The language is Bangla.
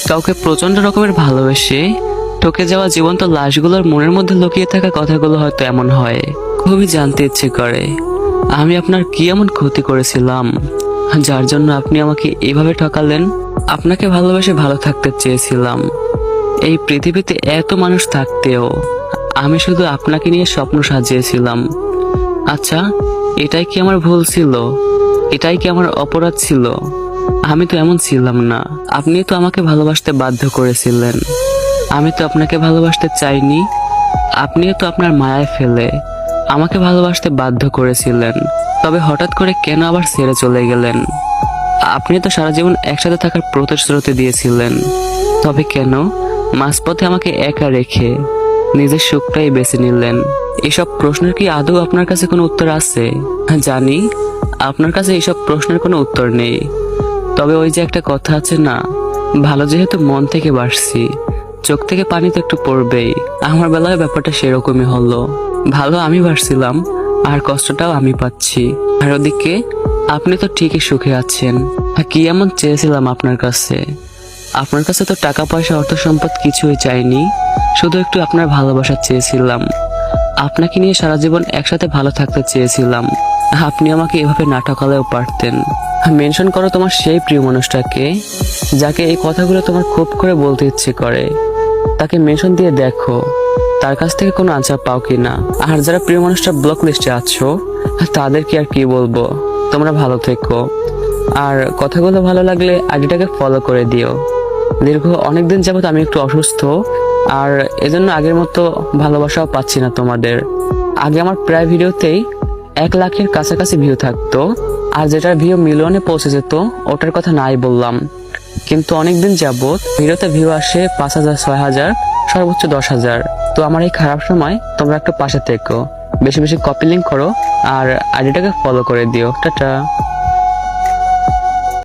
কাউকে প্রচন্ড রকমের ভালোবেসে ঠকে যাওয়া জীবন্ত লাশগুলোর মনের মধ্যে লুকিয়ে থাকা কথাগুলো হয়তো এমন হয়। খুবই জানতে ইচ্ছে করে আমি আপনার কি এমন ক্ষতি করেছিলাম যার জন্য আপনি আমাকে এভাবে ঠকালেন। আপনাকে ভালোবেসে ভালো থাকতে চেয়েছিলাম। এই পৃথিবীতে এত মানুষ থাকতেও আমি শুধু আপনাকে নিয়ে স্বপ্ন সাজিয়েছিলাম। আচ্ছা, এটাই কি আমার ভুল ছিল? এটাই কি আমার অপরাধ ছিল? আমি তো এমন ছিলাম না। আপনি তো আমাকে ভালোবাসতে বাধ্য করেছিলেন। আমি তো আপনাকে ভালোবাসতে চাইনি। আপনিও তো আপনার মায়ায় ফেলে আমাকে ভালোবাসতে বাধ্য করেছিলেন। তবে হঠাৎ করে কেন আবার ছেড়ে চলে গেলেন? আপনি তো সারা জীবন একসাথে থাকার প্রতিশ্রুতি দিয়েছিলেন। তবে কেন মাঝপথে আমাকে একা রেখে নিজের সুখটাই বেছে নিলেন? এসব প্রশ্নের কি আদৌ আপনার কাছে কোনো উত্তর আছে? জানি আপনার কাছে এইসব প্রশ্নের কোনো উত্তর নেই। তবে ওই যে একটা কথা আছে না, ভালো যেহেতু মন থেকে বাসছি, চোখ থেকে পানি তো একটু পড়বেই। আমার বেলায় ব্যাপারটা সেরকমই হলো। ভালো আমি বাসছিলাম আর কষ্টটাও আমি পাচ্ছি। আর ওদিকে আপনি তো ঠিকই সুখে আছেন। কি এমন চেয়েছিলাম আপনার কাছে? আপনার কাছে তো টাকা পয়সা অর্থ সম্পদ কিছুই চাইনি, শুধু একটু আপনার ভালোবাসা চেয়েছিলাম। আপনাকে নিয়ে সারা জীবন একসাথে ভালো থাকতে চেয়েছিলাম। আপনি আমাকে এভাবে না ঠকালেও পারতেন। মেনশন করো তোমার সেই প্রিয় মানুষটাকে, যাকে এই কথাগুলো তোমার খুব করে বলতে ইচ্ছে করে। তাকে মেনশন দিয়ে দেখো তার কাছ থেকে কোনো আনসার পাও কিনা। আর যারা প্রিয় মানুষটা ব্লক লিস্টে আছো তাদেরকে আর কি বলবো। তোমরা ভালো থেকো। আর কথাগুলো ভালো লাগলে আইডিটাকে ফলো করে দিও। দীর্ঘ অনেকদিন যাবত আমি একটু অসুস্থ, আর এজন্য আগের মতো ভালোবাসাও পাচ্ছি না তোমাদের। আগে আমার প্রায় ভিডিওতেই 1 লাখের কাছাকাছি ভিউ থাকতো, আর যেটার ভিউ মিলিয়নে পৌঁছে যেত ওটার কথা নাই বললাম। কিন্তু অনেকদিন যাবত ভিডিওতে ভিউ আসে 5,000, 6,000, সর্বোচ্চ 10,000। তো আমার এই খারাপ সময় তোমরা একটু পাশে থেকো, বেশি বেশি কপি লিঙ্ক করো আর আইডিটাকে ফলো করে দিও। টাটা।